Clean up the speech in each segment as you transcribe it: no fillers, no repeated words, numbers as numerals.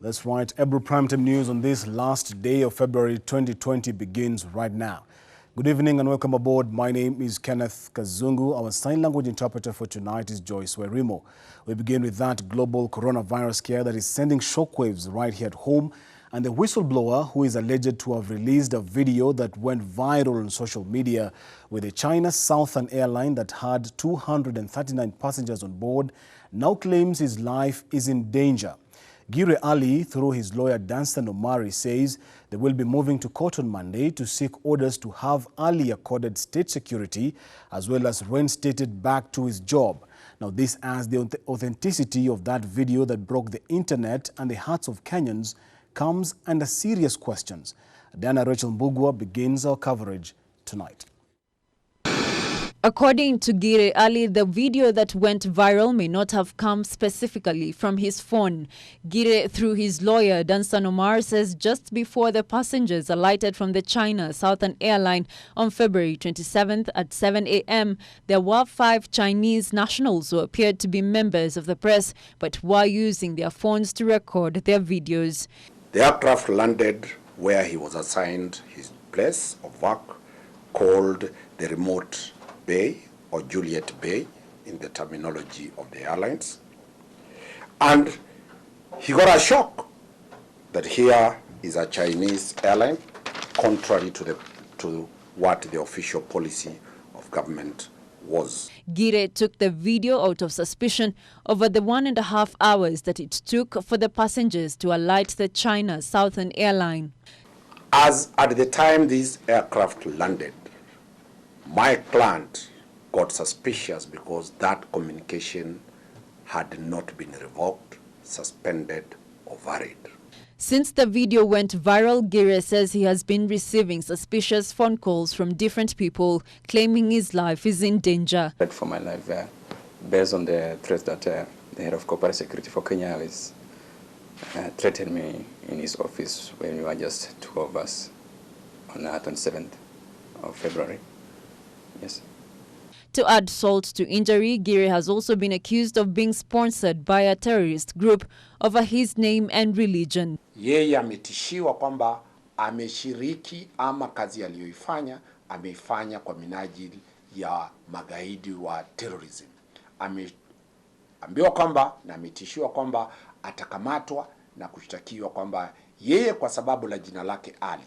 That's right. Ebru PrimeTime News on this last day of February 2020 begins right now. Good evening and welcome aboard. My name is Kenneth Kazungu. Our sign language interpreter for tonight is Joyce Werimo. We begin with that global coronavirus scare that is sending shockwaves right here at home, and the whistleblower who is alleged to have released a video that went viral on social media with a China Southern airline that had 239 passengers on board now claims his life is in danger. Gire Ali, through his lawyer Danstan Omari, says they will be moving to court on Monday to seek orders to have Ali accorded state security as well as reinstated back to his job. Now, this as the authenticity of that video that broke the internet and the hearts of Kenyans comes under serious questions. Diana Rachel Mbugua begins our coverage tonight. According to Gire Ali, the video that went viral may not have come specifically from his phone. Gire, through his lawyer Danstan Omar, says just before the passengers alighted from the China Southern airline on February 27th at 7 a.m., there were 5 Chinese nationals who appeared to be members of the press but were using their phones to record their videos. The aircraft landed where he was assigned his place of work, called the remote Bay or Juliet Bay in the terminology of the airlines, and he got a shock that here is a Chinese airline, contrary to what the official policy of government was. Gire took the video out of suspicion over the 1.5 hours that it took for the passengers to alight the China Southern airline. As at the time these aircraft landed, my client got suspicious because that communication had not been revoked, suspended, or varied. Since the video went viral, Gire says he has been receiving suspicious phone calls from different people claiming his life is in danger. For my life, based on the threats that the head of corporate security for Kenya is threatened me in his office when we were just 2 of us on the 27th of February. Yes. To add salt to injury, Gire has also been accused of being sponsored by a terrorist group over his name and religion. Yeye ametishiwa kwamba ameshiriki ama kazi aliyoifanya ameifanya kwa minajili ya magaidi wa terrorism. Ameambiwa kwamba na ametishiwa kwamba atakamatwa na kushtakiwa kwamba yeye kwa sababu la jina lake Ali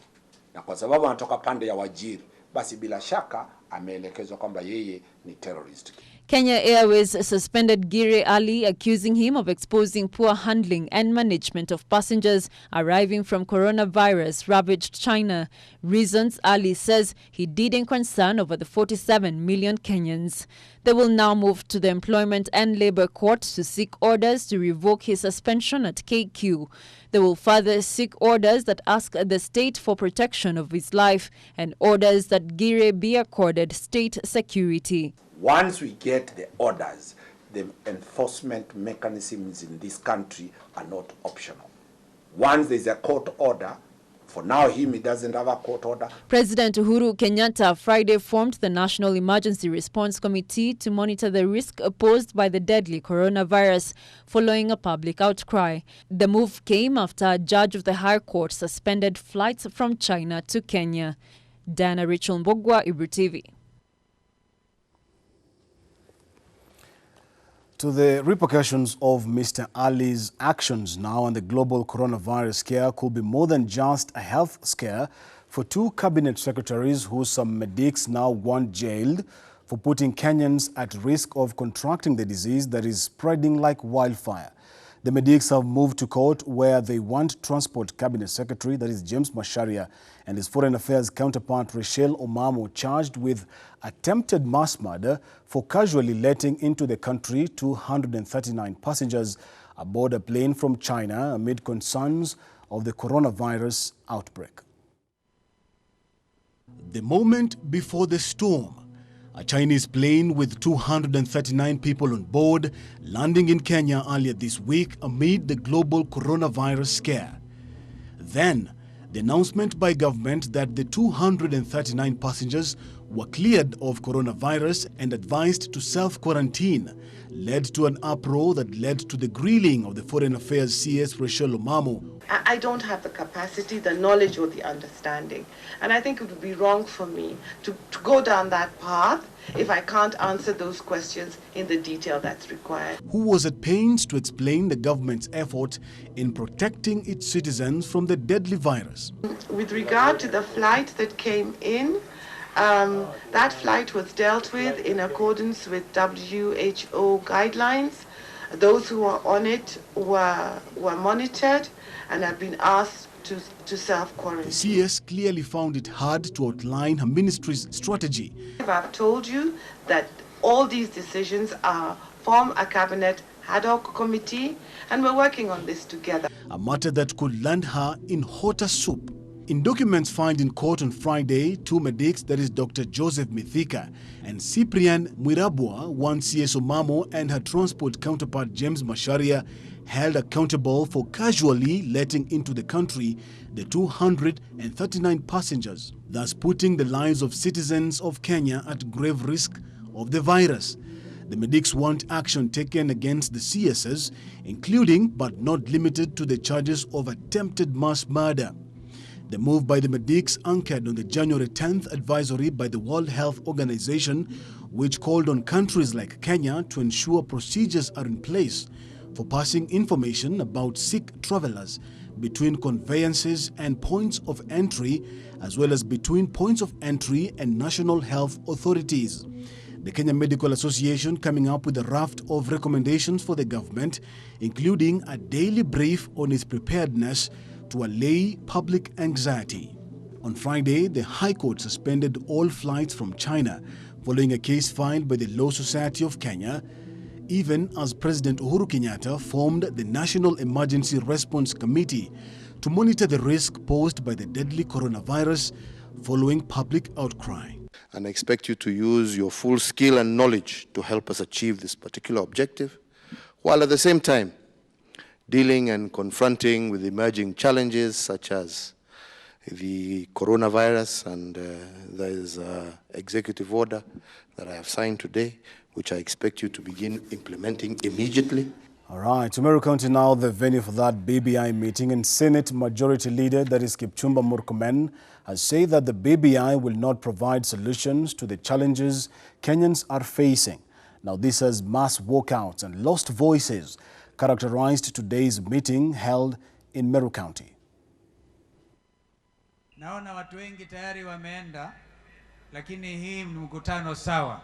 na kwa sababu anatoka pande ya Wajiri, basi bila shaka ameelekezwa kwamba yeye ni terrorist. Kenya Airways suspended Gire Ali, accusing him of exposing poor handling and management of passengers arriving from coronavirus-ravaged China. Reasons Ali says he did in concern over the 47 million Kenyans. They will now move to the Employment and Labour Court to seek orders to revoke his suspension at KQ. They will further seek orders that ask the state for protection of his life and orders that Gire be accorded state security. Once we get the orders, the enforcement mechanisms in this country are not optional. Once there's a court order, for now he doesn't have a court order. President Uhuru Kenyatta Friday formed the National Emergency Response Committee to monitor the risk posed by the deadly coronavirus following a public outcry. The move came after a judge of the High Court suspended flights from China to Kenya. Diana Rachel Mbugua, Ebru TV. To the repercussions of Mr. Ali's actions now and the global coronavirus scare could be more than just a health scare for 2 cabinet secretaries who some medics now want jailed for putting Kenyans at risk of contracting the disease that is spreading like wildfire. The medics have moved to court where they want Transport Cabinet Secretary, that is James Macharia, and his Foreign Affairs counterpart Rachel Omamo charged with attempted mass murder for casually letting into the country 239 passengers aboard a plane from China amid concerns of the coronavirus outbreak. The moment before the storm. A Chinese plane with 239 people on board landing in Kenya earlier this week amid the global coronavirus scare. Then, The announcement by government that the 239 passengers were cleared of coronavirus and advised to self-quarantine led to an uproar that led to the grilling of the Foreign Affairs CS Rachel Omamo. I don't have the capacity, the knowledge, or the understanding. And I think it would be wrong for me to go down that path if I can't answer those questions in the detail that's required. Who was at pains to explain the government's effort in protecting its citizens from the deadly virus. With regard to the flight that came in, that flight was dealt with in accordance with WHO guidelines. Those who were on it were monitored and have been asked to self-quarantine. The CS clearly found it hard to outline her ministry's strategy. I've told you that all these decisions form a cabinet ad hoc committee, and we're working on this together. A matter that could land her in hotter soup. In documents filed in court on Friday, two medics, that is Dr. Joseph Mithika and Cyprian Mwirabwa, one CS Omamo and her transport counterpart James Masharia, held accountable for casually letting into the country the 239 passengers, thus putting the lives of citizens of Kenya at grave risk of the virus. The medics want action taken against the CSs, including but not limited to the charges of attempted mass murder. The move by the medics anchored on the January 10th advisory by the World Health Organization, which called on countries like Kenya to ensure procedures are in place for passing information about sick travelers between conveyances and points of entry, as well as between points of entry and national health authorities. The Kenya Medical Association coming up with a raft of recommendations for the government, including a daily brief on its preparedness to allay public anxiety. On Friday, the High Court suspended all flights from China following a case filed by the Law Society of Kenya, even as President Uhuru Kenyatta formed the National Emergency Response Committee to monitor the risk posed by the deadly coronavirus following public outcry. And I expect you to use your full skill and knowledge to help us achieve this particular objective, while at the same time dealing and confronting with emerging challenges such as the coronavirus, and there is an executive order that I have signed today, which I expect you to begin implementing immediately. All right, Meru County now the venue for that BBI meeting, and Senate Majority Leader, that is Kipchumba Murkomen, has said that the BBI will not provide solutions to the challenges Kenyans are facing. Now this has mass walkouts and lost voices characterized today's meeting held in Meru County. Naona watu wengi tayari wameenda, lakini hii ni mkutano sawa.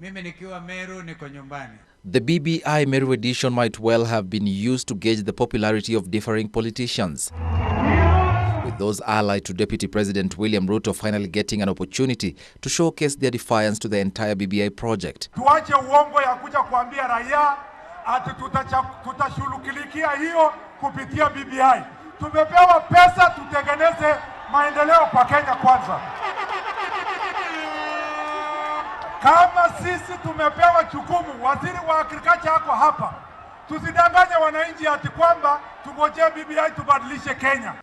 Mimi nikiwa Meru niko nyumbani. The BBI Meru edition might well have been used to gauge the popularity of differing politicians, with those allied to Deputy President William Ruto finally getting an opportunity to showcase their defiance to the entire BBI project. Tuache uongo ya kuja kuambia raia ati tutashughulikia hiyo kupitia BBI. Tumepewa pesa tutengeneze maendeleo kwa Kenya kwanza. Kama sisi tumepewa jukumu, waziri wa agriculture yako hapa, tusidanganye wananchi ati kwamba tungojee BBI tubadilishe Kenya.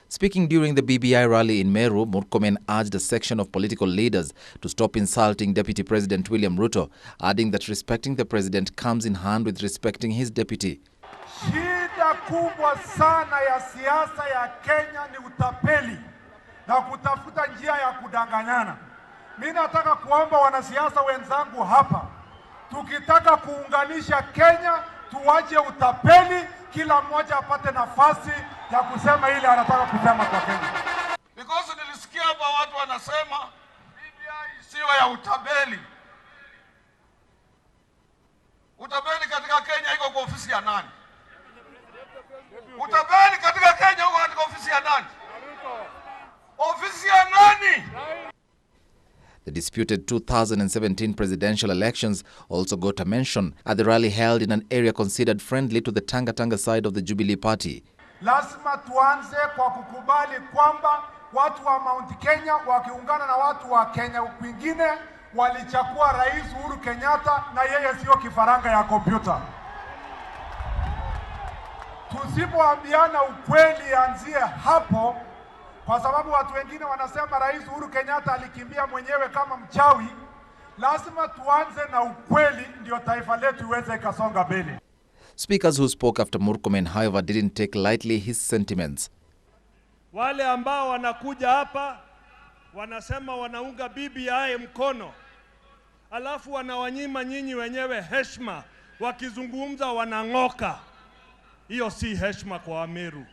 Speaking during the BBI rally in Meru, Murkomen urged a section of political leaders to stop insulting Deputy President William Ruto, adding that respecting the president comes in hand with respecting his deputy. Shida kubwa sana ya siasa ya Kenya ni utapeli na kutafuta njia ya kudanganyana. Mimi nataka kuomba wanasiasa wenzangu hapa, tukitaka kuunganisha Kenya, tuache utapeli, kila mmoja apate nafasi ya kusema ile anataka kusema kwa Kenya. Because nilisikia hapa watu wanasema BBI sio ya utapeli. Utapeli katika Kenya iko kwa ofisi ya nani? Utapeli katika Kenya uko katika ofisi ya nani? Ofisi ya nani? The disputed 2017 presidential elections also got a mention at the rally held in an area considered friendly to the Tanga side of the Jubilee Party. Lazima tuanze kwa kukubali kwamba watu wa Mount Kenya wakiungana na watu wa Kenya kwingine walichagua Rais Uhuru Kenyatta, na yeye sio kifaranga ya kompyuta. Tusipoambiana ukweli anzie hapo, kwa sababu watu wengine wanasema Rais Uhuru Kenyatta alikimbia mwenyewe kama mchawi. Lazima tuanze na ukweli ndio taifa letu iweze ikasonga mbele. Speakers who spoke after Murkomen, however, didn't take lightly his sentiments. Wale ambao wanakuja hapa wanasema wanaunga BBI mkono, alafu wanawanyima nyinyi wenyewe heshima, wakizungumza wanang'oka. Hiyo si heshima kwa Wameru.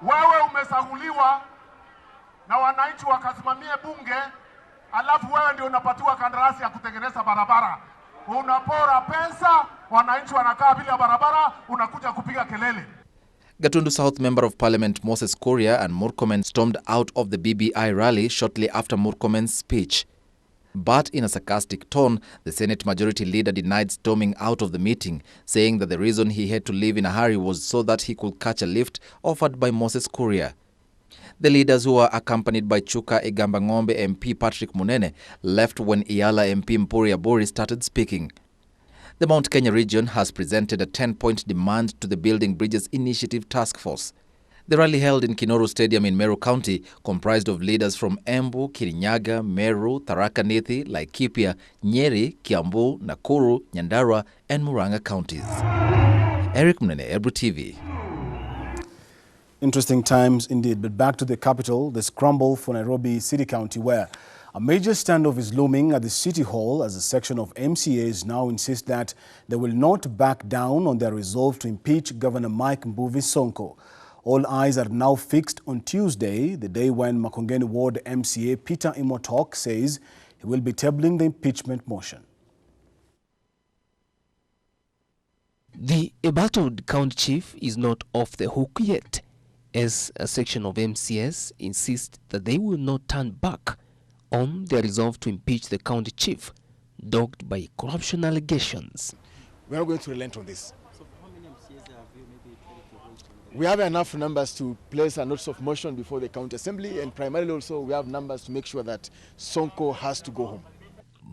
Wewe umesaguliwa na wananchi wakasimamie bunge, alafu wewe ndio unapatiwa kandarasi ya kutengeneza barabara. Unapora pesa, wananchi wanakaa bila barabara, unakuja kupiga kelele. Gatundu South Member of Parliament Moses Kuria and Murkomen stormed out of the BBI rally shortly after Murkomen's speech. But in a sarcastic tone, the Senate Majority Leader denied storming out of the meeting, saying that the reason he had to leave in a hurry was so that he could catch a lift offered by Moses Kuria. The leaders, who were accompanied by Chuka Igambangombe MP Patrick Munene, left when Iyala MP Mpuri Abori started speaking. The Mount Kenya region has presented a 10-point demand to the Building Bridges Initiative Task Force. The rally held in Kinoru Stadium in Meru County comprised of leaders from Embu, Kirinyaga, Meru, Tharaka Nithi, Laikipia, Nyeri, Kiambu, Nakuru, Nyandarua and Murang'a counties. Eric Munene, Ebru TV. Interesting times indeed, but back to the capital, the scramble for Nairobi City County, where a major standoff is looming at the City Hall as a section of MCAs now insist that they will not back down on their resolve to impeach Governor Mike Mbuvi Sonko. All eyes are now fixed on Tuesday, the day when Makongeni Ward MCA Peter Imotok says he will be tabling the impeachment motion. The embattled county chief is not off the hook yet, as a section of MCS insists that they will not turn back on their resolve to impeach the county chief, dogged by corruption allegations. We are not going to relent on this. So how many MCAs have you maybe tried to hold on? We have enough numbers to place a notice of motion before the county assembly, and primarily also we have numbers to make sure that Sonko has to go home.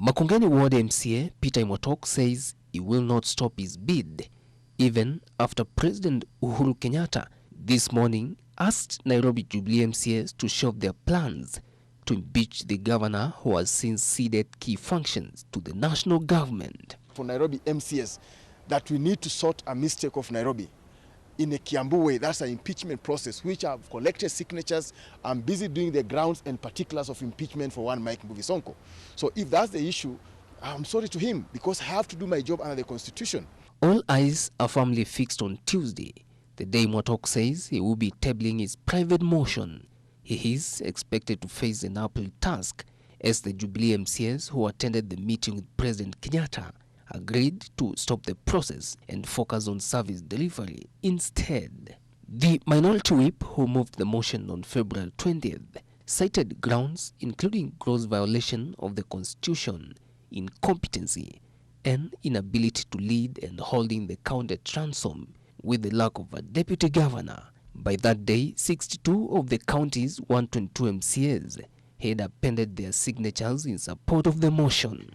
Makongeni Ward MCA Peter Imotok says he will not stop his bid, even after President Uhuru Kenyatta this morning asked Nairobi Jubilee MCAs to shelve their plans to impeach the governor who has since ceded key functions to the national government. For Nairobi MCAs, that we need to sort a mistake of Nairobi in a Kiambu way. That's an impeachment process, which I've collected signatures. I'm busy doing the grounds and particulars of impeachment for one Mike Mbuvi Sonko. So if that's the issue, I'm sorry to him, because I have to do my job under the Constitution. All eyes are firmly fixed on Tuesday, the day Motok says he will be tabling his private motion. He is expected to face an uphill task as the Jubilee MCAs who attended the meeting with President Kenyatta agreed to stop the process and focus on service delivery instead. The minority whip who moved the motion on February 20th cited grounds including gross violation of the Constitution, incompetency, and inability to lead and holding the county at ransom with the lack of a deputy governor. By that day, 62 of the county's 122 MCAs had appended their signatures in support of the motion.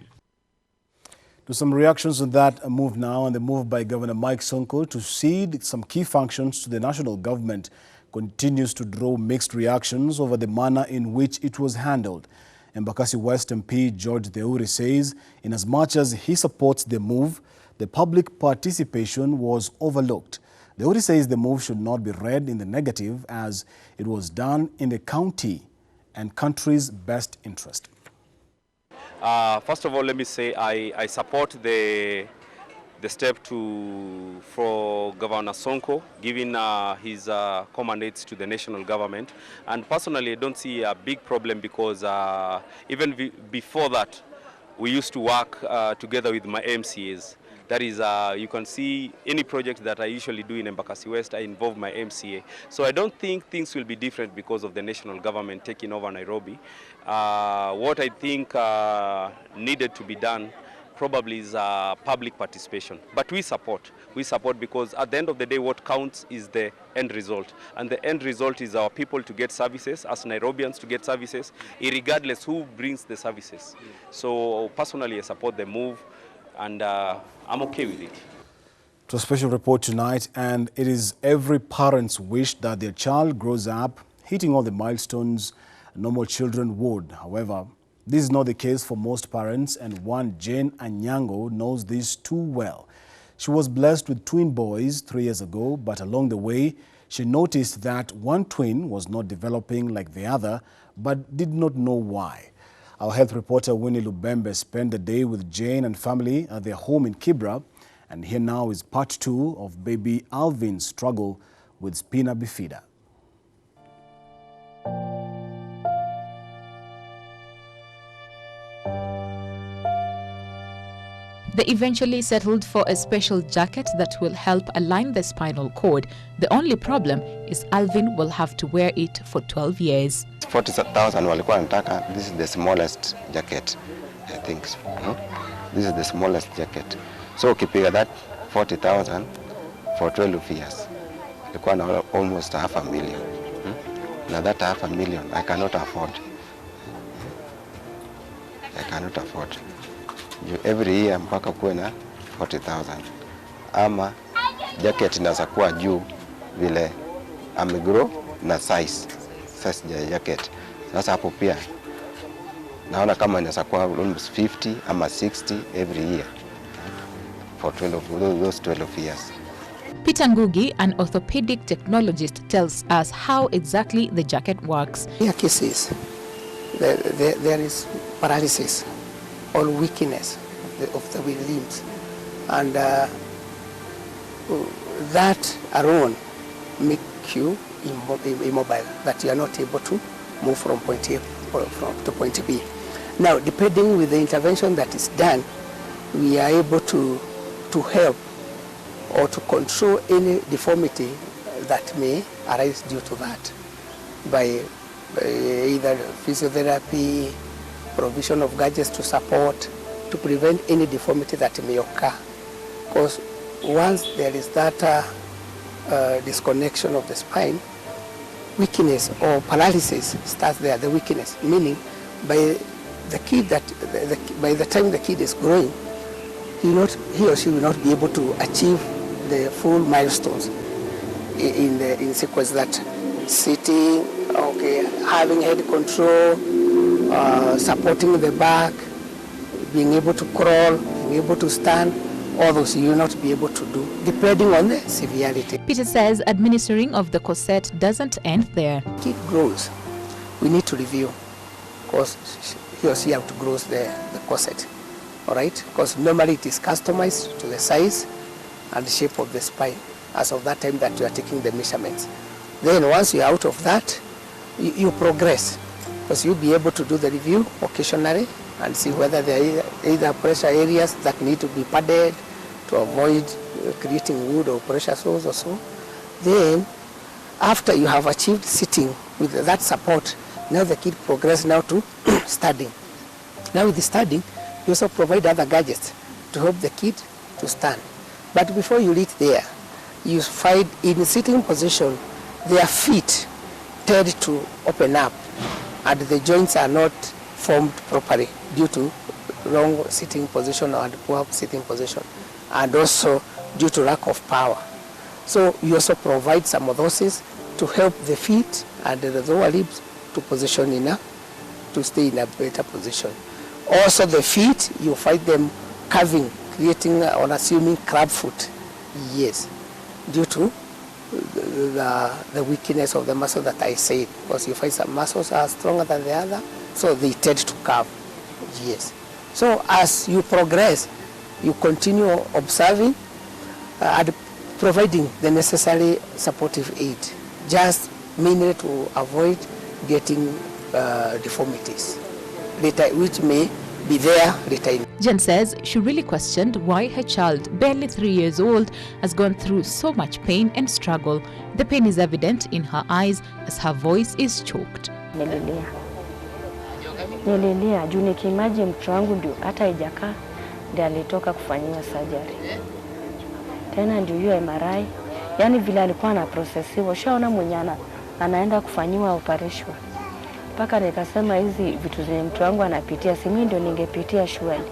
To some reactions on that move now, and the move by Governor Mike Sonko to cede some key functions to the national government continues to draw mixed reactions over the manner in which it was handled. Embakasi West MP George Theuri says inasmuch as he supports the move, the public participation was overlooked. Theuri says the move should not be read in the negative, as it was done in the county and country's best interest. First of all, let me say I support the step for Governor Sonko giving his commandates to the national government. And personally, I don't see a big problem, because even before that, we used to work together with my MCAs. That is, you can see any project that I usually do in Embakasi West, I involve my MCA. So I don't think things will be different because of the national government taking over Nairobi. What I think needed to be done probably is public participation. But we support because at the end of the day, what counts is the end result. And the end result is our people to get services, as Nairobians to get services, regardless who brings the services. So personally, I support the move, and I'm okay with it. To a special report tonight, and it is every parent's wish that their child grows up hitting all the milestones normal children would. However, this is not the case for most parents, and one Jane Anyango knows this too well. She was blessed with twin boys 3 years ago, but along the way, she noticed that one twin was not developing like the other, but did not know why. Our health reporter Winnie Lubembe spent the day with Jane and family at their home in Kibra. And here now is part 2 of baby Alvin's struggle with spina bifida. They eventually settled for a special jacket that will help align the spinal cord. The only problem is Alvin will have to wear it for 12 years. 40,000 walikuwa wanataka. This is the smallest jacket, I think. This is the smallest jacket. So ukipiga that 40,000 for 12 years, ilikuwa na almost $500,000. Now that $500,000 I cannot afford. I cannot afford. Every year mpaka kuwe na 40,000. Ama jacket inaweza kuwa juu vile amegrow na size ya jacket. Sasa hapo pia naona kama inaweza kuwa almost 50 ama 60 every year for those 12 years. Peter Ngugi, an orthopedic technologist, tells us how exactly the jacket works. In cases, there is paralysis or weakness of the limbs, and that alone make you immobile, that you are not able to move from point A to point B. Now, depending with the intervention that is done, we are able to help or to control any deformity that may arise due to that by either physiotherapy, provision of gadgets to support, to prevent any deformity that may occur. Because once there is that disconnection of the spine, weakness or paralysis starts there, the weakness, meaning by the kid by the time the kid is growing, he or she will not be able to achieve the full milestones in sequence, that sitting, having head control, supporting the back, being able to crawl, being able to stand, all those you will not be able to do, depending on the severity. Peter says administering of the corset doesn't end there. Kid grows, we need to review, because he or she outgrows the corset, all right? Because normally it is customized to the size and the shape of the spine as of that time that you are taking the measurements. Then once you're out of that, you progress, because you'll be able to do the review occasionally and see whether there are either pressure areas that need to be padded to avoid creating wound or pressure sores or so. Then, after you have achieved sitting with that support, now the kid progresses now to standing. Now with the standing, you also provide other gadgets to help the kid to stand. But before you reach there, you find in sitting position, their feet tend to open up and the joints are not formed properly due to wrong sitting position and poor sitting position, and also due to lack of power. So you also provide some orthosis to help the feet and the lower ribs to stay in a better position. Also the feet, you find them curving, creating or assuming crab foot. Yes, due to the weakness of the muscle that I said, because you find some muscles are stronger than the other, so they tend to curve. Yes. So as you progress, you continue observing and providing the necessary supportive aid, just mainly to avoid getting deformities later, which may be there later. Jen says she really questioned why her child, barely 3 years old, has gone through so much pain and struggle. The pain is evident in her eyes as her voice is choked. Nililia juu nikimaji mtoto wangu ndio hata ijakaa ndio alitoka kufanyiwa surgery. Tena ndio hiyo MRI. Yaani vile alikuwa na processiwa, shaona mwenye anaenda kufanyiwa operation. Paka nikasema hizi vitu zenye mtoto wangu anapitia, si mimi ndio ningepitia shwali.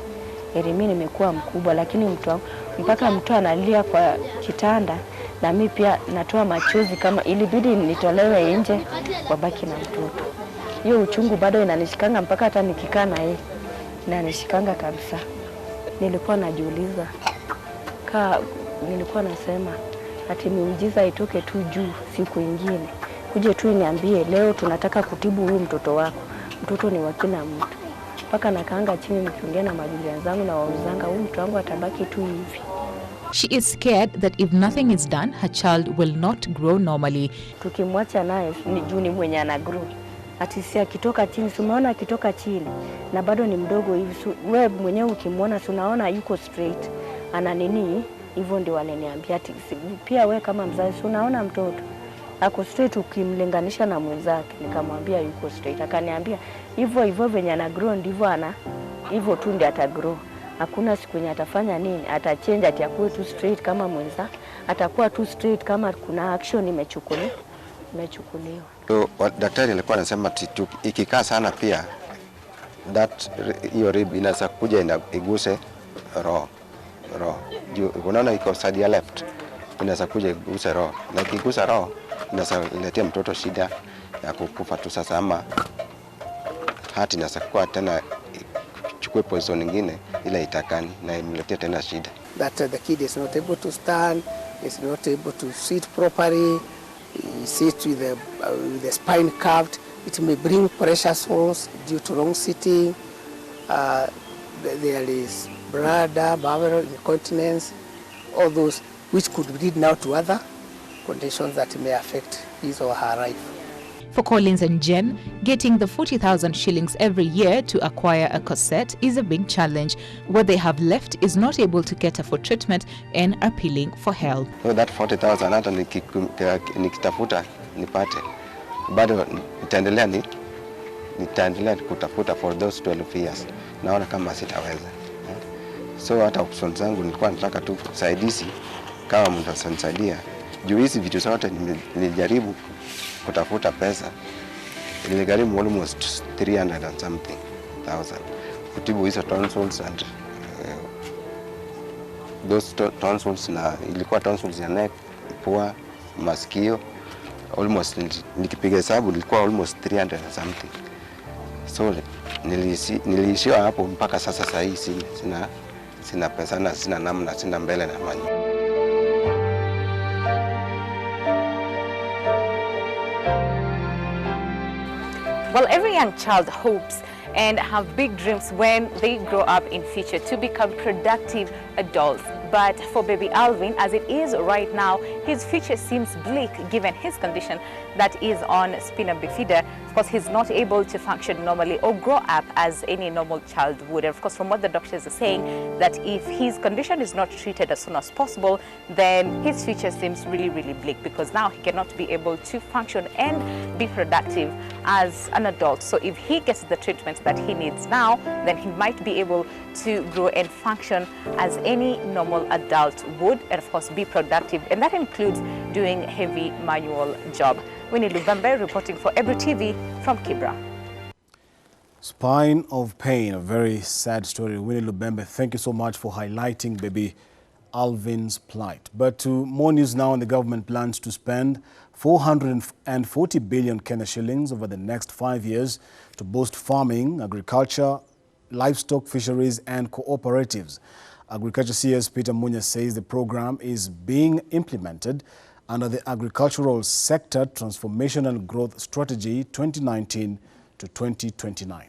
mimi nimekuwa mkubwa, lakini mtu wangu mpaka mtu analia kwa kitanda na mimi pia natoa machozi, kama ilibidi nitolewe nje wabaki na mtoto. Hiyo uchungu bado inanishikanga mpaka hata nikikaa na yeye inanishikanga kabisa. Nilikuwa najiuliza, nilikuwa nasema ati miujiza itoke tu juu siku ingine, kuje tu niambie leo tunataka kutibu huyu mtoto wako. Mtoto ni wa kila mtu. Mpaka nakaanga chini nikiongea na majirani zangu na wauzanga, huyu mtoto wangu atabaki tu hivi. She is scared that if nothing is done, her child will not grow normally. Tukimwacha naye ni juu ni mwenye ana grow. Ati si akitoka chini, umeona akitoka chini na bado ni mdogo hivi. Wewe mwenyewe ukimwona unaona yuko straight. Ana nini? Hivyo ndio waliniambia ati pia wewe kama mzazi unaona mtoto ako straight ukimlinganisha na mwenzake. Nikamwambia yuko straight. Akaniambia hivyo venye ana grow ndivyo hivyo tu ndio ata grow. Hakuna siku yenye atafanya nini, atachange ati akuwe tu straight kama mwenza, atakuwa tu straight kama kuna action imechukuliwa. So, daktari alikuwa anasema ikikaa sana pia hiyo rib inaweza kuja iguse roho. Unaona iko side ya left, inaweza kuja iguse roho. Na ikigusa roho inaweza letea mtoto shida ya kukufa tu sasa, ama hati inaweza kuwa tena chukue poison nyingine ile itakani na imletea tena shida. That the kid is not able to stand, is not able to sit properly, he sits with the spine curved. It may bring pressure sores due to wrong sitting. There is bladder, bowel incontinence, all those which could lead now to other conditions that may affect his or her life. For Collins and Jen, getting the 40,000 shillings every year to acquire a corset is a big challenge. What they have left is not able to cater for treatment and are appealing for help. So that 40,000 hata nikitafuta nipate, bado nitaendelea kutafuta for those 12 years. Naona kama sitaweza. So hata options zangu nilikuwa nataka tu kusaidizi kama mtu asanisaidia. Juu hizi vitu zote nilijaribu kutafuta pesa, iligharimu almost 300 and something thousand kutibu hizo tonsils and those tonsils, na ilikuwa tonsils ya neck, pua, masikio, almost nikipiga hesabu ilikuwa almost 300 and something. So niliishiwa hapo mpaka sasa hii sina pesa na sina namna, sina mbele na nyuma. Well, every young child hopes and have big dreams when they grow up in future to become productive adults. But for baby Alvin, as it is right now, his future seems bleak given his condition that is on spina bifida. Of course, he's not able to function normally or grow up as any normal child would. And of course, from what the doctors are saying, that if his condition is not treated as soon as possible, then his future seems really, really bleak, because now he cannot be able to function and be productive as an adult. So if he gets the treatment that he needs now, then he might be able to grow and function as any normal adult would, and of course be productive, and that includes doing heavy manual job. Winnie Lubambe reporting for Ebru TV from Kibra. Spine of pain, a very sad story. Winnie Lubambe, thank you so much for highlighting baby Alvin's plight. But to more news now, and the government plans to spend 440 billion Kenya shillings over the next 5 years to boost farming, agriculture, livestock, fisheries and cooperatives. Agriculture CS Peter Munya says the program is being implemented under the Agricultural Sector Transformation and Growth Strategy 2019 to 2029.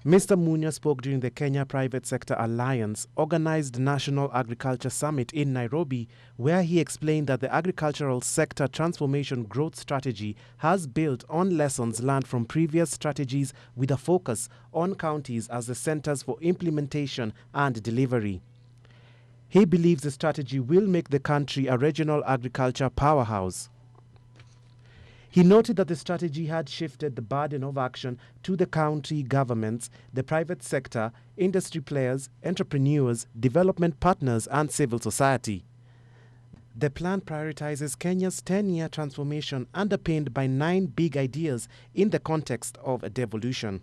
Mr. Munya spoke during the Kenya Private Sector Alliance organized National Agriculture Summit in Nairobi, where he explained that the Agricultural Sector Transformation Growth Strategy has built on lessons learned from previous strategies with a focus on counties as the centers for implementation and delivery. He believes the strategy will make the country a regional agriculture powerhouse. He noted that the strategy had shifted the burden of action to the county governments, the private sector, industry players, entrepreneurs, development partners, and civil society. The plan prioritizes Kenya's 10-year transformation underpinned by 9 big ideas in the context of devolution.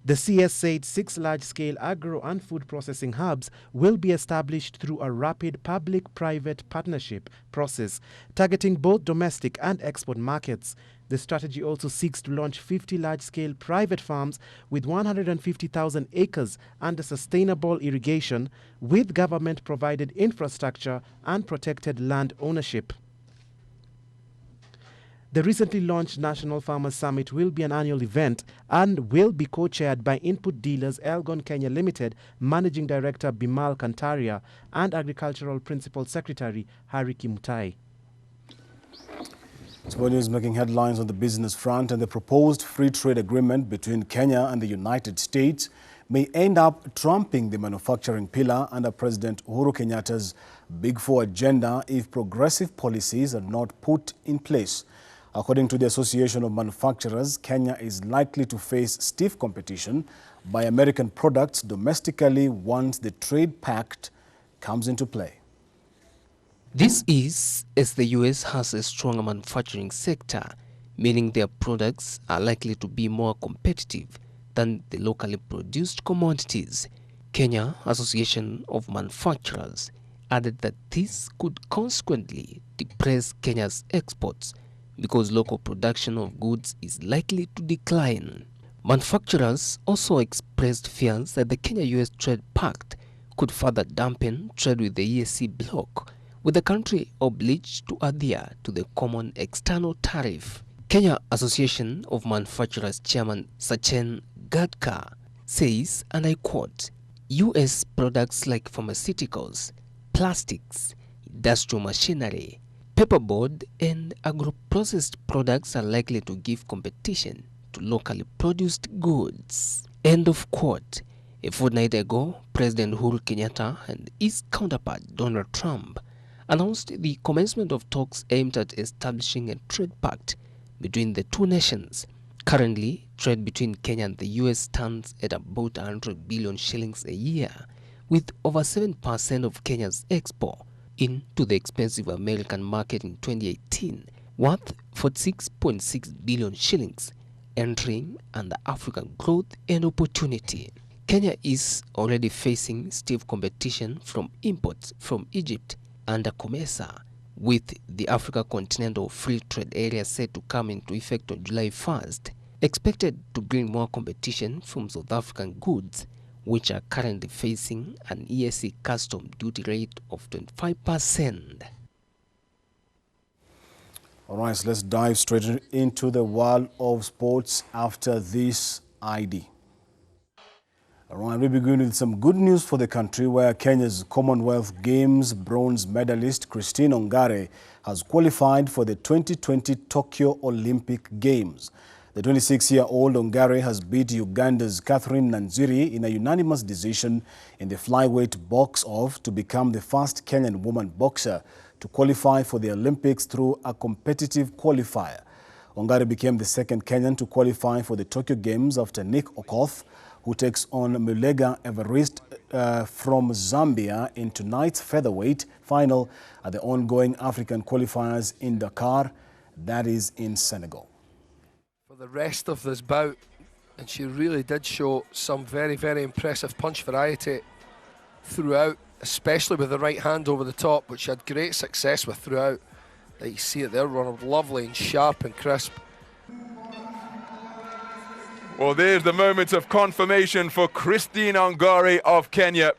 The CS said 6 large-scale agro and food processing hubs will be established through a rapid public-private partnership process targeting both domestic and export markets. The strategy also seeks to launch 50 large-scale private farms with 150,000 acres under sustainable irrigation with government-provided infrastructure and protected land ownership. The recently launched National Farmers Summit will be an annual event and will be co-chaired by input dealers Elgon Kenya Limited, Managing Director Bimal Kantaria and Agricultural Principal Secretary Harry Kimutai. Sport News making headlines on the business front, and the proposed free trade agreement between Kenya and the United States may end up trumping the manufacturing pillar under President Uhuru Kenyatta's Big Four agenda if progressive policies are not put in place. According to the Association of Manufacturers, Kenya is likely to face stiff competition by American products domestically once the trade pact comes into play. This is as the US has a stronger manufacturing sector, meaning their products are likely to be more competitive than the locally produced commodities. Kenya Association of Manufacturers added that this could consequently depress Kenya's exports because local production of goods is likely to decline. Manufacturers also expressed fears that the Kenya-US trade pact could further dampen trade with the EAC bloc, with the country obliged to adhere to the common external tariff. Kenya Association of Manufacturers Chairman Sachen Gadka says, and I quote, US products like pharmaceuticals, plastics, industrial machinery, paperboard and agro-processed products are likely to give competition to locally produced goods. End of quote. A fortnight ago, President Uhuru Kenyatta and his counterpart Donald Trump announced the commencement of talks aimed at establishing a trade pact between the two nations. Currently, trade between Kenya and the US stands at about 100 billion shillings a year, with over 7% of Kenya's export into the expensive American market in 2018, worth 46.6 billion shillings, entering under African growth and opportunity. Kenya is already facing stiff competition from imports from Egypt under COMESA, with the Africa Continental Free Trade Area set to come into effect on July 1st, expected to bring more competition from South African goods, which are currently facing an EAC custom duty rate of 25%. All right, so let's dive straight into the world of sports after this ID. All right, we begin with some good news for the country, where Kenya's Commonwealth Games bronze medalist Christine Ongare has qualified for the 2020 Tokyo Olympic Games. The 26-year-old Ongare has beat Uganda's Catherine Nanziri in a unanimous decision in the flyweight box-off to become the first Kenyan woman boxer to qualify for the Olympics through a competitive qualifier. Ongare became the second Kenyan to qualify for the Tokyo Games after Nick Okoth, who takes on Mulega Evariste from Zambia in tonight's featherweight final at the ongoing African qualifiers in Dakar, that is in Senegal. For the rest of this bout, and she really did show some very, very impressive punch variety throughout, especially with the right hand over the top, which she had great success with throughout. You see it there, running lovely and sharp and crisp. Well, there's the moment of confirmation for Christine Ongare of Kenya.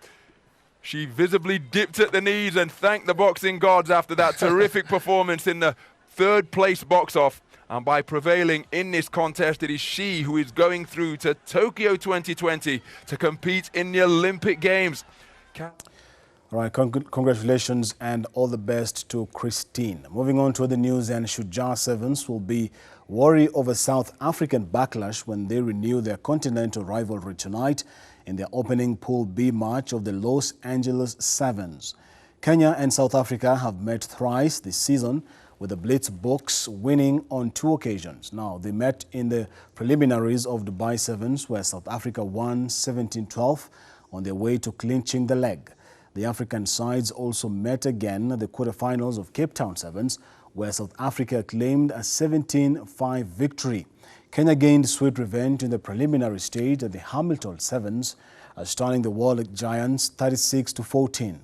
She visibly dipped at the knees and thanked the boxing gods after that terrific performance in the third place box-off. And by prevailing in this contest, it is she who is going through to Tokyo 2020 to compete in the Olympic Games. All right, congratulations and all the best to Christine. Moving on to other news, and Shujaa Sevens will be worried over South African backlash when they renew their continental rivalry tonight in their opening Pool B match of the Los Angeles Sevens. Kenya and South Africa have met thrice this season, with the Blitzboks winning on 2 occasions. Now, they met in the preliminaries of Dubai Sevens, where South Africa won 17-12 on their way to clinching the leg. The African sides also met again at the quarterfinals of Cape Town Sevens, where South Africa claimed a 17-5 victory. Kenya gained sweet revenge in the preliminary stage at the Hamilton Sevens, stunning the world giants 36-14.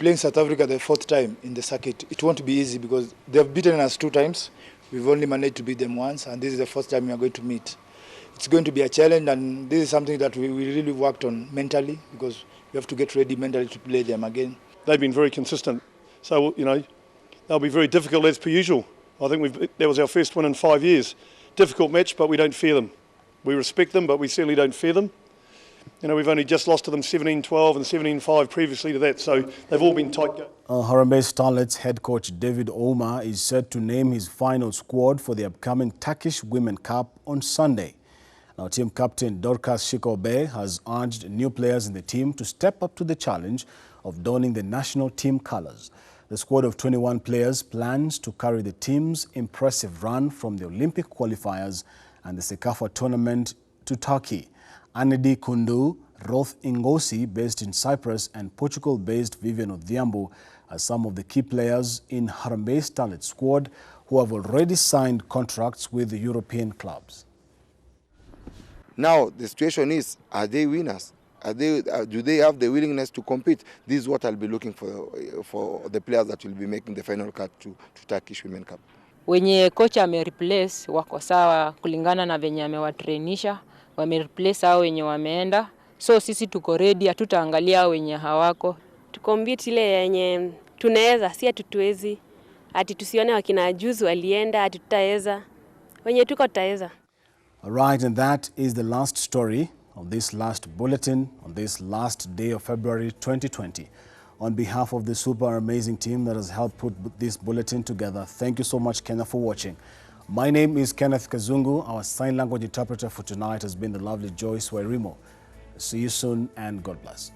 Playing South Africa the fourth time in the circuit, it won't be easy because they've beaten us 2 times. We've only managed to beat them once, and this is the first time we are going to meet. It's going to be a challenge, and this is something that we really worked on mentally, because we have to get ready mentally to play them again. They've been very consistent, so they'll be very difficult as per usual. I think that was our first win in 5 years. Difficult match, but we don't fear them. We respect them, but we certainly don't fear them. We've only just lost to them 17-12 and 17-5 previously to that, so they've all been tight games. Harambee Starlets head coach David Ouma is set to name his final squad for the upcoming Turkish Women Cup on Sunday. Now, team captain Dorcas Shikobe has urged new players in the team to step up to the challenge of donning the national team colors. The squad of 21 players plans to carry the team's impressive run from the Olympic qualifiers and the Sekafa tournament to Turkey. Anedi Kundu, Roth Ingosi, based in Cyprus, and Portugal-based Vivian Odhiambo are some of the key players in Harambee Starlets squad who have already signed contracts with the European clubs. Now, the situation is, are they winners? Do they have the willingness to compete? This is what I'll be looking for the players that will be making the final cut to Turkish Women Cup. Wenye kocha amereplace wako sawa kulingana na venye amewatrainisha, wamereplace hao wenye wameenda. So sisi tuko ready, hatutaangalia wenye hawako. Tukompete ile yenye tunaweza, si hatutuwezi. Ati tusione wakina juzu walienda, ati tutaweza. Wenye tuko tutaweza. All right, and that is the last story of this last bulletin on this last day of February 2020. On behalf of the super amazing team that has helped put this bulletin together, thank you so much, Kenneth, for watching. My name is Kenneth Kazungu. Our sign language interpreter for tonight has been the lovely Joyce Wairimo. See you soon, and God bless.